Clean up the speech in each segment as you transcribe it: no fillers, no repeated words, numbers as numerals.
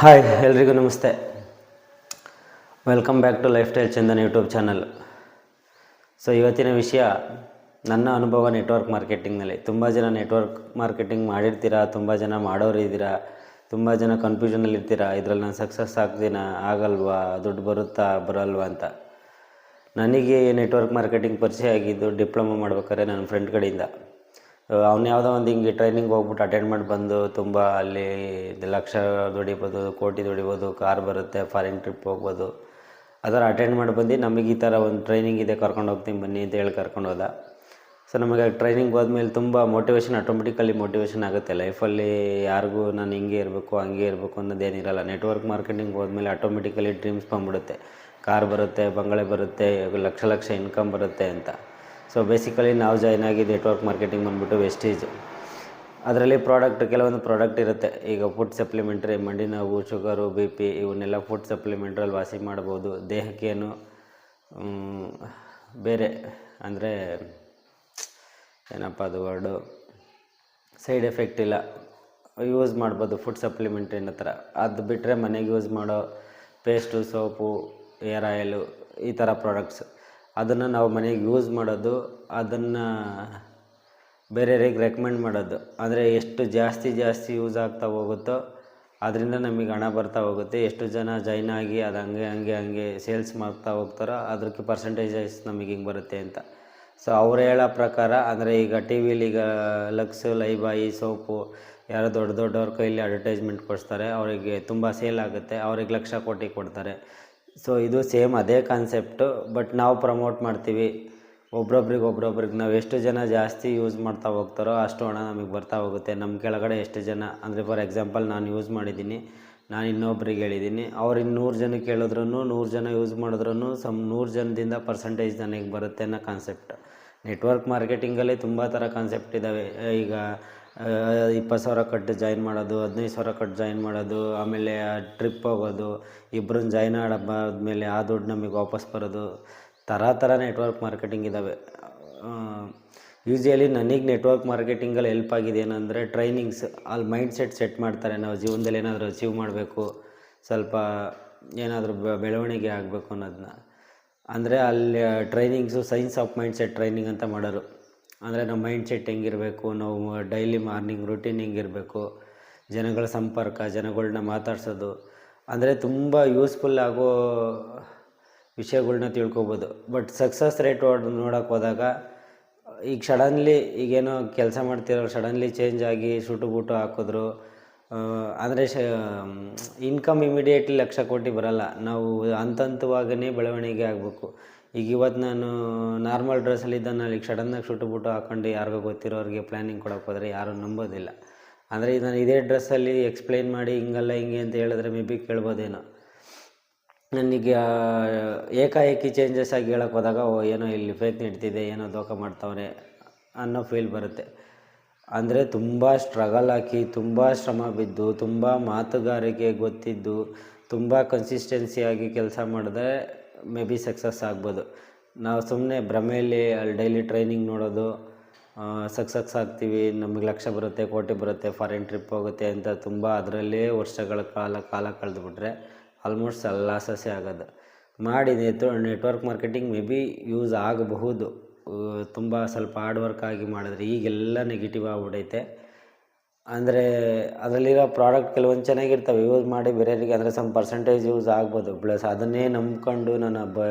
Hi ಎಲ್ರಿಗೂ ನಮಸ್ತೆ. Welcome back to lifestyle Chandan YouTube channel. So ಇವತ್ತಿನ ವಿಷಯ ನನ್ನ ಅನುಭವ ನೆಟ್ವರ್ಕ್ ಮಾರ್ಕೆಟಿಂಗ್ನಲ್ಲಿ. ತುಂಬ ಜನ ನೆಟ್ವರ್ಕ್ ಮಾರ್ಕೆಟಿಂಗ್ ಮಾಡಿರ್ತೀರಾ, ತುಂಬ ಜನ ಮಾಡೋರು ಇದ್ದೀರಾ, ತುಂಬ ಜನ ಕನ್ಫ್ಯೂಷನಲ್ಲಿರ್ತೀರಾ, ಇದರಲ್ಲಿ ನಾನು ಸಕ್ಸಸ್ ಆಗ್ತೀನಾ ಆಗಲ್ವಾ, ದುಡ್ಡು ಬರುತ್ತಾ ಬರಲ್ವಾ ಅಂತ. ನನಗೆ ನೆಟ್ವರ್ಕ್ ಮಾರ್ಕೆಟಿಂಗ್ ಪರಿಚಯ ಆಗಿದ್ದು ಡಿಪ್ಲೊಮಾ ಮಾಡ್ಬೇಕಾದ್ರೆ ನನ್ನ ಫ್ರೆಂಡ್ ಕಡೆಯಿಂದ. ಅವ್ನು ಯಾವುದೋ ಒಂದು ಹಿಂಗೆ ಟ್ರೈನಿಂಗ್ ಹೋಗ್ಬಿಟ್ಟು ಅಟೆಂಡ್ ಮಾಡಿ ಬಂದು ತುಂಬ ಅಲ್ಲಿ ಲಕ್ಷ ದುಡಿಬೋದು, ಕೋಟಿ ದುಡಿಬೋದು, ಕಾರ್ ಬರುತ್ತೆ, ಫಾರಿನ್ ಟ್ರಿಪ್ ಹೋಗ್ಬೋದು, ಅದರ ಅಟೆಂಡ್ ಮಾಡಿ ಬಂದು ನಮಗೆ ಈ ಥರ ಒಂದು ಟ್ರೈನಿಂಗ್ ಇದೆ, ಕರ್ಕೊಂಡು ಹೋಗ್ತೀನಿ ಬನ್ನಿ ಅಂತ ಹೇಳಿ ಕರ್ಕೊಂಡು ಹೋದ. ಸೊ ನಮಗೆ ಟ್ರೈನಿಂಗ್ ಹೋದ್ಮೇಲೆ ತುಂಬ ಮೋಟಿವೇಶನ್, ಆಟೋಮೆಟಿಕಲಿ ಮೋಟಿವೇಶನ್ ಆಗುತ್ತೆ ಲೈಫಲ್ಲಿ. ಯಾರಿಗೂ ನಾನು ಹಿಂಗೆ ಇರಬೇಕು ಹಂಗೆ ಇರಬೇಕು ಅನ್ನೋದೇನಿರಲ್ಲ. ನೆಟ್ವರ್ಕ್ ಮಾರ್ಕೆಟಿಂಗ್ ಹೋದ್ಮೇಲೆ ಆಟೋಮೆಟಿಕಲಿ ಡ್ರೀಮ್ಸ್ ಬಂದ್ಬಿಡುತ್ತೆ. ಕಾರ್ ಬರುತ್ತೆ, ಬಂಗಲೆ ಬರುತ್ತೆ, ಲಕ್ಷ ಲಕ್ಷ ಇನ್ಕಮ್ ಬರುತ್ತೆ ಅಂತ. ಸೊ ಬೇಸಿಕಲಿ ನಾವು ಜಾಯ್ನ್ ಆಗಿ ನೆಟ್ವರ್ಕ್ ಮಾರ್ಕೆಟಿಂಗ್ ಬಂದುಬಿಟ್ಟು ವೆಸ್ಟೀಜ್. ಅದರಲ್ಲಿ ಕೆಲವೊಂದು ಪ್ರಾಡಕ್ಟ್ ಇರುತ್ತೆ. ಈಗ ಫುಡ್ ಸಪ್ಲಿಮೆಂಟ್ರಿ, ಮಂಡಿ ನೋವು, ಶುಗರು, ಬಿ ಪಿ ಇವನ್ನೆಲ್ಲ ಫುಡ್ ಸಪ್ಲಿಮೆಂಟ್ರಲ್ಲಿ ವಾಸಿ ಮಾಡ್ಬೋದು. ದೇಹಕ್ಕೇನು ಬೇರೆ ಅಂದರೆ ಏನಪ್ಪ ಅದು ವರ್ಡು, ಸೈಡ್ ಎಫೆಕ್ಟ್ ಇಲ್ಲ, ಯೂಸ್ ಮಾಡ್ಬೋದು ಫುಡ್ ಸಪ್ಲಿಮೆಂಟ್ರಿನ ಥರ. ಅದು ಬಿಟ್ಟರೆ ಮನೆಗೆ ಯೂಸ್ ಮಾಡೋ ಪೇಸ್ಟು, ಸೋಪು, ಏರ್ ಆಯಿಲು ಈ ಥರ ಪ್ರಾಡಕ್ಟ್ಸ್, ಅದನ್ನು ನಾವು ಮನೆಗೆ ಯೂಸ್ ಮಾಡೋದು, ಅದನ್ನು ಬೇರೆಯವ್ರಿಗೆ ರೆಕಮೆಂಡ್ ಮಾಡೋದು. ಅಂದರೆ ಎಷ್ಟು ಜಾಸ್ತಿ ಯೂಸ್ ಆಗ್ತಾ ಹೋಗುತ್ತೋ ಅದರಿಂದ ನಮಗೆ ಹಣ ಬರ್ತಾ ಹೋಗುತ್ತೆ. ಎಷ್ಟು ಜನ ಜಾಯ್ನ್ ಆಗಿ ಅದು ಹಂಗೆ ಸೇಲ್ಸ್ ಮಾಡ್ತಾ ಹೋಗ್ತಾರೋ ಅದಕ್ಕೆ ಪರ್ಸೆಂಟೇಜಸ್ ನಮಗೆ ಹಿಂಗೆ ಬರುತ್ತೆ ಅಂತ. ಸೊ ಅವ್ರು ಹೇಳೋ ಪ್ರಕಾರ ಅಂದರೆ ಈಗ ಟಿ ವಿಲಿ ಈಗ ಲಕ್ಸ್, ಲೈಬಾಯಿ ಸೋಪು ಯಾರೋ ದೊಡ್ಡವ್ರ ಕೈಲಿ ಅಡ್ವರ್ಟೈಸ್ಮೆಂಟ್ ಕೊಡಿಸ್ತಾರೆ, ಅವರಿಗೆ ತುಂಬ ಸೇಲ್ ಆಗುತ್ತೆ, ಅವ್ರಿಗೆ ಲಕ್ಷ ಕೋಟಿ ಕೊಡ್ತಾರೆ. ಸೊ ಇದು ಸೇಮ್ ಅದೇ ಕಾನ್ಸೆಪ್ಟು, ಬಟ್ ನಾವು ಪ್ರಮೋಟ್ ಮಾಡ್ತೀವಿ ಒಬ್ರೊಬ್ರಿಗೆ. ನಾವು ಎಷ್ಟು ಜನ ಜಾಸ್ತಿ ಯೂಸ್ ಮಾಡ್ತಾ ಹೋಗ್ತಾರೋ ಅಷ್ಟು ಹಣ ನಮಗೆ ಬರ್ತಾ ಹೋಗುತ್ತೆ. ನಮ್ಮ ಕೆಳಗಡೆ ಎಷ್ಟು ಜನ ಅಂದರೆ ಫಾರ್ ಎಕ್ಸಾಂಪಲ್ ನಾನು ಯೂಸ್ ಮಾಡಿದ್ದೀನಿ, ನಾನು ಇನ್ನೊಬ್ರಿಗೆ ಹೇಳಿದ್ದೀನಿ, ಅವ್ರು 100 ಜನಕ್ಕೆ ಹೇಳಿದ್ರು, 100 ಜನ ಯೂಸ್ ಮಾಡಿದ್ರು 100 ಜನದಿಂದ ಪರ್ಸೆಂಟೇಜ್ ನನಗೆ ಬರುತ್ತೆ ಅನ್ನೋ ಕಾನ್ಸೆಪ್ಟ್. ನೆಟ್ವರ್ಕ್ ಮಾರ್ಕೆಟಿಂಗಲ್ಲಿ ತುಂಬ ಥರ ಕಾನ್ಸೆಪ್ಟ್ ಇದ್ದಾವೆ. ಈಗ 20,000 ಕಟ್ಟು ಜಾಯಿನ್ ಮಾಡೋದು, 15,000 ಕಟ್ಟು ಜಾಯಿನ್ ಮಾಡೋದು, ಆಮೇಲೆ ಟ್ರಿಪ್ ಹೋಗೋದು, ಇಬ್ಬರನ್ನ ಜಾಯಿನ್ ಆದ್ಮೇಲೆ ಆ ದುಡ್ಡು ನಮಗೆ ವಾಪಸ್ ಬರೋದು, ಥರ ನೆಟ್ವರ್ಕ್ ಮಾರ್ಕೆಟಿಂಗ್ ಇದ್ದಾವೆ. ಯೂಸ್ವಲಿ ನನಗೆ ನೆಟ್ವರ್ಕ್ ಮಾರ್ಕೆಟಿಂಗಲ್ಲಿ ಹೆಲ್ಪ್ ಆಗಿದೆ ಏನಂದರೆ ಟ್ರೈನಿಂಗ್ಸ್. ಅಲ್ಲಿ ಮೈಂಡ್ ಸೆಟ್ ಮಾಡ್ತಾರೆ, ನಾವು ಜೀವನದಲ್ಲಿ ಏನಾದರೂ ಅಚೀವ್ ಮಾಡಬೇಕು, ಸ್ವಲ್ಪ ಏನಾದರೂ ಬೆಳವಣಿಗೆ ಆಗಬೇಕು ಅನ್ನೋದನ್ನ. ಅಂದರೆ ಅಲ್ಲಿ trainings science of mindset training ಅಂತ ಮಾಡೋರು. ಅಂದರೆ ನಮ್ಮ ಮೈಂಡ್ ಸೆಟ್ ಹೆಂಗಿರಬೇಕು, ನಾವು ಡೈಲಿ ಮಾರ್ನಿಂಗ್ ರೂಟೀನ್ ಹೆಂಗಿರಬೇಕು, ಜನಗಳ ಸಂಪರ್ಕ, ಜನಗಳನ್ನ ಮಾತಾಡ್ಸೋದು, ಅಂದರೆ ತುಂಬ ಯೂಸ್ಫುಲ್ ಆಗೋ ವಿಷಯಗಳ್ನ ತಿಳ್ಕೊಬೋದು. ಬಟ್ ಸಕ್ಸಸ್ ರೇಟ್ ನೋಡೋಕೆ ಹೋದಾಗ ಈಗ ಸಡನ್ಲಿ ಈಗೇನೋ ಕೆಲಸ ಮಾಡ್ತಿರೋರು ಸಡನ್ಲಿ ಚೇಂಜ್ ಆಗಿ ಶೂಟು ಬೂಟು ಹಾಕಿದ್ರು ಅಂದರೆ ಇನ್ಕಮ್ ಇಮಿಡಿಯೇಟ್ಲಿ ಲಕ್ಷ ಕೋಟಿ ಬರೋಲ್ಲ. ನಾವು ಹಂತವಾಗಿ ಬೆಳವಣಿಗೆ ಆಗಬೇಕು. ಈಗ ಇವತ್ತು ನಾನು ನಾರ್ಮಲ್ ಡ್ರೆಸ್ಸಲ್ಲಿದ್ದ ನಾನು ಈಗ ಸಡನ್ನಾಗಿ ಶೂಟು ಬೂಟು ಹಾಕ್ಕೊಂಡು ಯಾರಿಗೋ ಗೊತ್ತಿರೋರಿಗೆ ಪ್ಲ್ಯಾನಿಂಗ್ ಕೊಡೋಕೆ ಹೋದರೆ ಯಾರೂ ನಂಬೋದಿಲ್ಲ. ಅಂದರೆ ನಾನು ಇದೇ ಡ್ರೆಸ್ಸಲ್ಲಿ ಎಕ್ಸ್ಪ್ಲೈನ್ ಮಾಡಿ ಹಿಂಗಲ್ಲ ಹಿಂಗೆ ಅಂತ ಹೇಳಿದ್ರೆ ಮೇ ಬಿ ಕೇಳ್ಬೋದೇನೋ. ನನಗೆ ಏಕಾಏಕಿ ಚೇಂಜಸ್ ಆಗಿ ಹೇಳೋಕೆ ಹೋದಾಗ ಏನೋ ಇಲ್ಲಿ ಫೇಕ್ ನಡೀತಿದೆ, ಏನೋ ದೋಖ ಮಾಡ್ತಾವ್ರೆ ಅನ್ನೋ ಫೀಲ್ ಬರುತ್ತೆ. ಅಂದರೆ ತುಂಬ ಸ್ಟ್ರಗಲ್ ಹಾಕಿ, ತುಂಬ ಶ್ರಮ ಬಿದ್ದು, ತುಂಬ ಮಾತುಗಾರಿಕೆ ಗೊತ್ತಿದ್ದು, ತುಂಬ ಕನ್ಸಿಸ್ಟೆನ್ಸಿಯಾಗಿ ಕೆಲಸ ಮಾಡಿದ್ರೆ ಮೇ ಬಿ ಸಕ್ಸಸ್ ಆಗ್ಬೋದು. ನಾವು ಸುಮ್ಮನೆ ಭ್ರಮೆಯಲ್ಲಿ ಅಲ್ಲಿ ಡೈಲಿ ಟ್ರೈನಿಂಗ್ ನೋಡೋದು, ಸಕ್ಸಸ್ ಆಗ್ತೀವಿ, ನಮಗೆ ಲಕ್ಷ ಬರುತ್ತೆ, ಕೋಟಿ ಬರುತ್ತೆ, ಫಾರಿನ್ ಟ್ರಿಪ್ ಹೋಗುತ್ತೆ ಅಂತ ತುಂಬ ಅದರಲ್ಲೇ ವರ್ಷಗಳ ಕಾಲ ಕಳೆದುಬಿಟ್ರೆ ಆಲ್ಮೋಸ್ಟ್ ಲಾಸಸ್ಸೇ ಆಗೋದು. ಮಾಡಿ network marketing may be use ಆಗಬಹುದು, ತುಂಬ ಸ್ವಲ್ಪ ಹಾರ್ಡ್ ವರ್ಕ್ ಆಗಿ ಮಾಡಿದ್ರೆ. ಈಗೆಲ್ಲ ನೆಗೆಟಿವ್ ಆಗ್ಬಿಟ್ಟೈತೆ. ಅಂದರೆ ಅದರಲ್ಲಿರೋ ಪ್ರಾಡಕ್ಟ್ ಕೆಲವೊಂದು ಚೆನ್ನಾಗಿರ್ತವೆ, ಯೂಸ್ ಮಾಡಿ ಬೇರೆಯವರಿಗೆ ಅಂದರೆ ಸಮ್ ಪರ್ಸೆಂಟೇಜ್ ಯೂಸ್ ಆಗ್ಬೋದು. ಪ್ಲಸ್ ಅದನ್ನೇ ನಂಬ್ಕೊಂಡು ನಾನು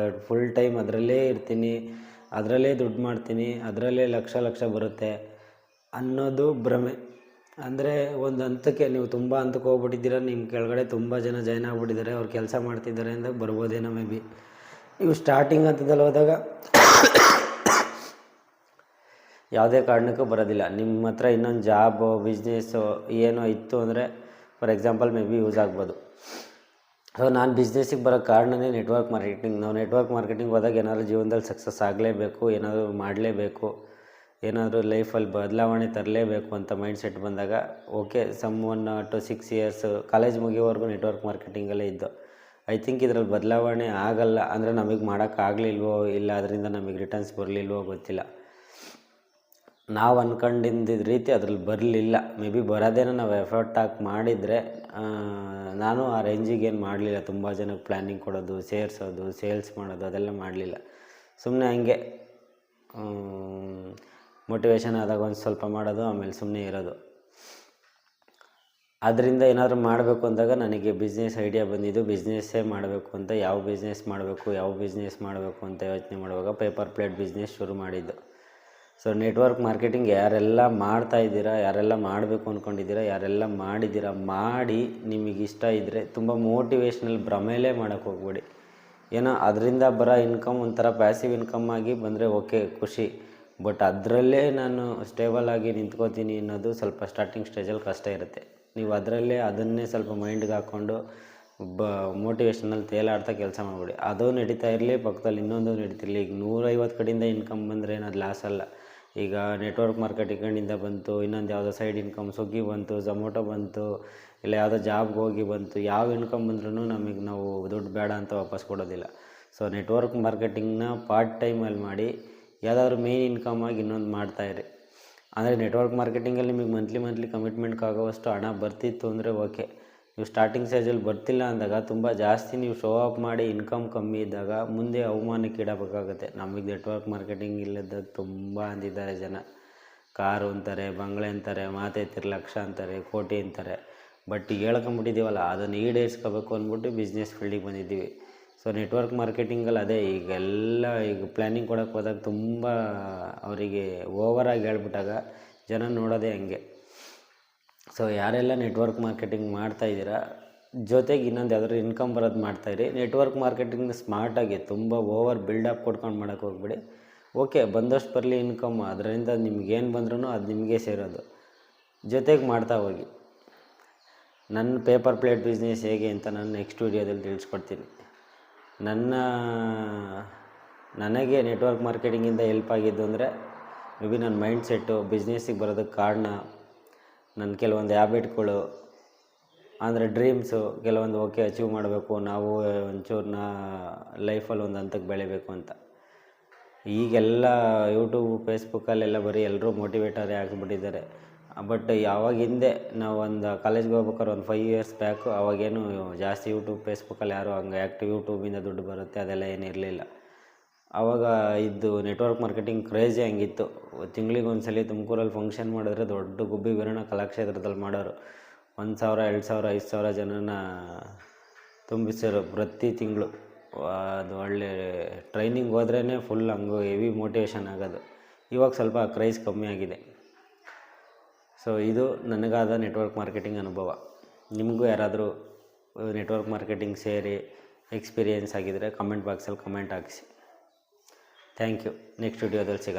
ಫುಲ್ ಟೈಮ್ ಅದರಲ್ಲೇ ಇರ್ತೀನಿ, ಅದರಲ್ಲೇ ದುಡ್ಡು ಮಾಡ್ತೀನಿ, ಅದರಲ್ಲೇ ಲಕ್ಷ ಬರುತ್ತೆ ಅನ್ನೋದು ಭ್ರಮೆ. ಅಂದರೆ ಒಂದು ಹಂತಕ್ಕೆ ನೀವು ತುಂಬ ಹಂತಕ್ಕೆ ಹೋಗ್ಬಿಟ್ಟಿದ್ದೀರ, ನಿಮ್ಮ ಕೆಳಗಡೆ ತುಂಬ ಜನ ಜಾಯ್ನ್ ಆಗಿಬಿಟ್ಟಿದ್ದಾರೆ, ಅವ್ರು ಕೆಲಸ ಮಾಡ್ತಿದ್ದಾರೆ ಅಂದಾಗ ಬರ್ಬೋದೇನೋ ಮೇ ಬಿ. ನೀವು ಸ್ಟಾರ್ಟಿಂಗ್ ಹಂತದಲ್ಲಿ ಹೋದಾಗ ಯಾವುದೇ ಕಾರಣಕ್ಕೂ ಬರೋದಿಲ್ಲ. ನಿಮ್ಮ ಹತ್ರ ಇನ್ನೊಂದು ಜಾಬು, ಬಿಸ್ನೆಸ್ಸು ಏನೋ ಇತ್ತು ಅಂದರೆ for example may be use ಆಗ್ಬೋದು. ಸೊ ನಾನು ಬಿಸ್ನೆಸ್ಸಿಗೆ ಬರೋ ಕಾರಣನೇ ನೆಟ್ವರ್ಕ್ ಮಾರ್ಕೆಟಿಂಗ್. ನಾವು ನೆಟ್ವರ್ಕ್ ಮಾರ್ಕೆಟಿಂಗ್ ಹೋದಾಗ ಏನಾದರೂ ಜೀವನದಲ್ಲಿ ಸಕ್ಸಸ್ ಆಗಲೇಬೇಕು, ಏನಾದರೂ ಮಾಡಲೇಬೇಕು, ಏನಾದರೂ ಲೈಫಲ್ಲಿ ಬದಲಾವಣೆ ತರಲೇಬೇಕು ಅಂತ ಮೈಂಡ್ ಸೆಟ್ ಬಂದಾಗ okay, some 1 to 6 years college ಮುಗಿಯೋವರೆಗೂ ನೆಟ್ವರ್ಕ್ ಮಾರ್ಕೆಟಿಂಗಲ್ಲೇ ಇದ್ದು. ಐ ಥಿಂಕ್ ಇದರಲ್ಲಿ ಬದಲಾವಣೆ ಆಗಲ್ಲ. ಅಂದರೆ ನಮಗೆ ಮಾಡೋಕ್ಕಾಗಲಿಲ್ವೋ, ಇಲ್ಲ ಅದರಿಂದ ನಮಗೆ ರಿಟರ್ನ್ಸ್ ಬರಲಿಲ್ವೋ ಗೊತ್ತಿಲ್ಲ. ನಾವು ಅಂದ್ಕೊಂಡಿದ್ದ ರೀತಿ ಅದ್ರಲ್ಲಿ ಬರಲಿಲ್ಲ. ಮೇ ಬಿ ಬರೋದೇನೋ ನಾವು ಎಫರ್ಟ್ ಹಾಕಿ ಮಾಡಿದರೆ ನಾನು ಆ ರೇಂಜಿಗೆ ಏನು ಮಾಡಲಿಲ್ಲ. ತುಂಬ ಜನಕ್ಕೆ ಪ್ಲ್ಯಾನಿಂಗ್ ಕೊಡೋದು, ಸೇರಿಸೋದು, ಸೇಲ್ಸ್ ಮಾಡೋದು ಅದೆಲ್ಲ ಮಾಡಲಿಲ್ಲ. ಸುಮ್ಮನೆ ಹಂಗೆ ಮೋಟಿವೇಶನ್ ಆದಾಗ ಒಂದು ಸ್ವಲ್ಪ ಮಾಡೋದು, ಆಮೇಲೆ ಸುಮ್ಮನೆ ಇರೋದು. ಅದರಿಂದ ಏನಾದರೂ ಮಾಡಬೇಕು ಅಂದಾಗ ನನಗೆ ಬಿಸ್ನೆಸ್ ಐಡಿಯಾ ಬಂದಿದ್ದು. ಬಿಸ್ನೆಸ್ಸೇ ಮಾಡಬೇಕು ಅಂತ, ಯಾವ ಬಿಸ್ನೆಸ್ ಮಾಡಬೇಕು ಅಂತ ಯೋಚನೆ ಮಾಡುವಾಗ ಪೇಪರ್ ಪ್ಲೇಟ್ ಬಿಸ್ನೆಸ್ ಶುರು ಮಾಡಿದ್ದು. ಸೊ ನೆಟ್ವರ್ಕ್ ಮಾರ್ಕೆಟಿಂಗ್ ಯಾರೆಲ್ಲ ಮಾಡ್ತಾಯಿದ್ದೀರಾ, ಯಾರೆಲ್ಲ ಮಾಡಬೇಕು ಅಂದ್ಕೊಂಡಿದ್ದೀರಾ, ಯಾರೆಲ್ಲ ಮಾಡಿದ್ದೀರಾ, ಮಾಡಿ ನಿಮಗೆ ಇಷ್ಟ ಇದ್ದರೆ ತುಂಬ ಮೋಟಿವೇಶ್ನಲ್ ಭ್ರಮೇಲೇ ಮಾಡೋಕ್ಕೆ ಹೋಗ್ಬೇಡಿ. ಏನೋ ಅದರಿಂದ ಬರೋ ಇನ್ಕಮ್ ಒಂಥರ ಪ್ಯಾಸಿವ್ ಇನ್ಕಮ್ ಆಗಿ ಬಂದರೆ ಓಕೆ, ಖುಷಿ. ಬಟ್ ಅದರಲ್ಲೇ ನಾನು ಸ್ಟೇಬಲ್ ಆಗಿ ನಿಂತ್ಕೋತೀನಿ ಅನ್ನೋದು ಸ್ವಲ್ಪ ಸ್ಟಾರ್ಟಿಂಗ್ ಸ್ಟೇಜಲ್ಲಿ ಕಷ್ಟ ಇರುತ್ತೆ. ನೀವು ಅದನ್ನೇ ಸ್ವಲ್ಪ ಮೈಂಡ್ಗೆ ಹಾಕ್ಕೊಂಡು ಮೋಟಿವೇಶನಲ್ಲಿ ತೇಲಾಡ್ತಾ ಕೆಲಸ ಮಾಡಿಬಿಡಿ. ಅದು ನಡೀತಾ ಇರಲಿ, ಪಕ್ಕದಲ್ಲಿ ಇನ್ನೊಂದು ನಡೀತಿರಲಿ. ಈಗ 150 ಕಡೆಯಿಂದ ಇನ್ಕಮ್ ಬಂದರೆ ಏನದು ಲಾಸ್ ಅಲ್ಲ. ಈಗ ನೆಟ್ವರ್ಕ್ ಮಾರ್ಕೆಟಿಂಗ್ ಕಡೆಯಿಂದ ಬಂತು, ಇನ್ನೊಂದು ಯಾವುದೋ ಸೈಡ್ ಇನ್ಕಮ್ ಸ್ವಿಗ್ಗಿ ಬಂತು, ಝೊಮೊಟೊ ಬಂತು, ಇಲ್ಲ ಯಾವುದೋ ಜಾಬ್ಗೆ ಹೋಗಿ ಬಂತು, ಯಾವ ಇನ್ಕಮ್ ಬಂದ್ರೂ ನಾವು ದುಡ್ಡು ಬೇಡ ಅಂತ ವಾಪಸ್ ಕೊಡೋದಿಲ್ಲ. ಸೊ ನೆಟ್ವರ್ಕ್ ಮಾರ್ಕೆಟಿಂಗ್ನ ಪಾರ್ಟ್ ಟೈಮಲ್ಲಿ ಮಾಡಿ, ಯಾವುದಾದ್ರೂ ಮೇನ್ ಇನ್ಕಮ್ ಆಗಿ ಇನ್ನೊಂದು ಮಾಡ್ತಾಯಿರಿ. ಅಂದರೆ ನೆಟ್ವರ್ಕ್ ಮಾರ್ಕೆಟಿಂಗಲ್ಲಿ ನಿಮಗೆ ಮಂತ್ಲಿ ಕಮಿಟ್ಮೆಂಟ್ಗೆ ಆಗೋವಷ್ಟು ಹಣ ಬರ್ತಿತ್ತು ಅಂದರೆ ಓಕೆ. ನೀವು ಸ್ಟಾರ್ಟಿಂಗ್ ಸ್ಟೇಜಲ್ಲಿ ಬರ್ತಿಲ್ಲ ಅಂದಾಗ ತುಂಬ ಜಾಸ್ತಿ ನೀವು ಶೋ ಆಫ್ ಮಾಡಿ ಇನ್ಕಮ್ ಕಮ್ಮಿ ಇದ್ದಾಗ ಮುಂದೆ ಅವಮಾನಕ್ಕೆ ಇಡಬೇಕಾಗುತ್ತೆ. ನಮಗೆ ನೆಟ್ವರ್ಕ್ ಮಾರ್ಕೆಟಿಂಗ್ ಇಲ್ಲದಾಗ ತುಂಬ ಅಂದಿದ್ದಾರೆ ಜನ. ಕಾರು ಅಂತಾರೆ, ಬಂಗಲೆ ಅಂತಾರೆ, ಮಾತೆತ್ತಿರ ಲಕ್ಷ ಅಂತಾರೆ, ಕೋಟಿ ಅಂತಾರೆ. ಬಟ್ ಹೇಳ್ಕೊಂಬಿಟ್ಟಿದ್ದೀವಲ್ಲ, ಅದನ್ನು ಈಡೇರಿಸ್ಕೋಬೇಕು ಅಂದ್ಬಿಟ್ಟು ಬಿಸ್ನೆಸ್ ಫೀಲ್ಡಿಗೆ ಬಂದಿದ್ದೀವಿ. ಸೊ ನೆಟ್ವರ್ಕ್ ಮಾರ್ಕೆಟಿಂಗಲ್ಲಿ ಅದೇ ಈಗ ಪ್ಲ್ಯಾನಿಂಗ್ ಕೊಡೋಕ್ಕೆ ಹೋದಾಗ ತುಂಬ ಅವರಿಗೆ ಓವರಾಗಿ ಹೇಳ್ಬಿಟ್ಟಾಗ ಜನ ನೋಡೋದೇ ಹಂಗೆ. ಸೊ ಯಾರೆಲ್ಲ ನೆಟ್ವರ್ಕ್ ಮಾರ್ಕೆಟಿಂಗ್ ಮಾಡ್ತಾಯಿದ್ದೀರಾ, ಜೊತೆಗೆ ಇನ್ನೊಂದು ಯಾವ್ದಾದ್ರು ಇನ್ಕಮ್ ಬರೋದು ಮಾಡ್ತಾಯಿರಿ. ನೆಟ್ವರ್ಕ್ ಮಾರ್ಕೆಟಿಂಗ್ನ ಸ್ಮಾರ್ಟಾಗಿ ತುಂಬ ಓವರ್ ಬಿಲ್ಡಪ್ ಕೊಡ್ಕೊಂಡು ಮಾಡೋಕ್ಕೆ ಹೋಗ್ಬೇಡಿ. ಓಕೆ, ಬಂದಷ್ಟು ಬರಲಿ ಇನ್ಕಮ್, ಅದರಿಂದ ನಿಮ್ಗೇನು ಬಂದ್ರೂ ಅದು ನಿಮಗೆ ಸೇರೋದು. ಜೊತೆಗೆ ಮಾಡ್ತಾ ಹೋಗಿ. ನನ್ನ ಪೇಪರ್ ಪ್ಲೇಟ್ ಬಿಸ್ನೆಸ್ ಹೇಗೆ ಅಂತ ನಾನು ನೆಕ್ಸ್ಟ್ ವೀಡಿಯೋದಲ್ಲಿ ತಿಳಿಸ್ಕೊಡ್ತೀನಿ. ನನಗೆ ನೆಟ್ವರ್ಕ್ ಮಾರ್ಕೆಟಿಂಗಿಂದ ಹೆಲ್ಪ್ ಆಗಿದ್ದು ಅಂದರೆ ಮೇ ಬಿ ನನ್ನ ಮೈಂಡ್ ಸೆಟ್ಟು ಬಿಸ್ನೆಸ್ಸಿಗೆ ಬರೋದಕ್ಕೆ ಕಾರಣ ನನ್ನ ಕೆಲವೊಂದು ಹ್ಯಾಬಿಟ್ಗಳು, ಅಂದರೆ ಡ್ರೀಮ್ಸು ಕೆಲವೊಂದು ಓಕೆ ಅಚೀವ್ ಮಾಡಬೇಕು, ನಾವು ಒಂಚೂರು ಲೈಫಲ್ಲಿ ಒಂದು ಹಂತಕ್ಕೆ ಬೆಳಿಬೇಕು ಅಂತ. ಈಗೆಲ್ಲ ಯೂಟ್ಯೂಬ್ ಫೇಸ್ಬುಕ್ಕಲ್ಲೆಲ್ಲ ಬರೀ ಎಲ್ಲರೂ ಮೋಟಿವೇಟರೇ ಆಗಿಬಿಟ್ಟಿದ್ದಾರೆ. ಬಟ್ ಯಾವಾಗ ಹಿಂದೆ ನಾವು ಒಂದು ಕಾಲೇಜ್ಗೆ ಹೋಗ್ಬೇಕಾದ್ರೆ ಒಂದು 5 years ಬ್ಯಾಕು ಅವಾಗೇನು ಜಾಸ್ತಿ ಯೂಟ್ಯೂಬ್ ಫೇಸ್ಬುಕ್ಕಲ್ಲಿ ಯಾರು ಹಂಗೆ ಆ್ಯಕ್ಟಿವ್ ಯೂಟ್ಯೂಬಿಂದ ದುಡ್ಡು ಬರುತ್ತೆ ಅದೆಲ್ಲ ಏನಿರಲಿಲ್ಲ. ಆವಾಗ ಇದ್ದು ನೆಟ್ವರ್ಕ್ ಮಾರ್ಕೆಟಿಂಗ್ ಕ್ರೇಜೇ ಹಂಗಿತ್ತು. ತಿಂಗಳಿಗೆ ಒಂದು ಸಲ ತುಮಕೂರಲ್ಲಿ ಫಂಕ್ಷನ್ ಮಾಡಿದ್ರೆ ದೊಡ್ಡ ಗುಬ್ಬಿ ವೀರಣ್ಣ ಕಲಾಕ್ಷೇತ್ರದಲ್ಲಿ ಮಾಡೋರು. 1,000, 2,000, 5,000 ಜನನ ತುಂಬಿಸಿದ್ರು ಪ್ರತಿ ತಿಂಗಳು. ಅದು ಒಳ್ಳೆ ಟ್ರೈನಿಂಗ್ ಹೋದ್ರೇ ಫುಲ್ ಹಂಗೆ ಹೆವಿ ಮೋಟಿವೇಶನ್ ಆಗೋದು. ಇವಾಗ ಸ್ವಲ್ಪ ಕ್ರೈಸ್ ಕಮ್ಮಿ ಆಗಿದೆ. ಸೊ ಇದು ನನಗಾದ ನೆಟ್ವರ್ಕ್ ಮಾರ್ಕೆಟಿಂಗ್ ಅನುಭವ. ನಿಮಗೂ ಯಾರಾದರೂ ನೆಟ್ವರ್ಕ್ ಮಾರ್ಕೆಟಿಂಗ್ ಸೇರಿ ಎಕ್ಸ್ಪೀರಿಯೆನ್ಸ್ ಆಗಿದ್ದರೆ ಕಮೆಂಟ್ ಬಾಕ್ಸಲ್ಲಿ ಕಮೆಂಟ್ ಹಾಕಿಸಿ. Thank you. ನೆಕ್ಸ್ಟ್ ವಿಡಿಯೋದಲ್ಲಿ ಸಿಗೋಣ.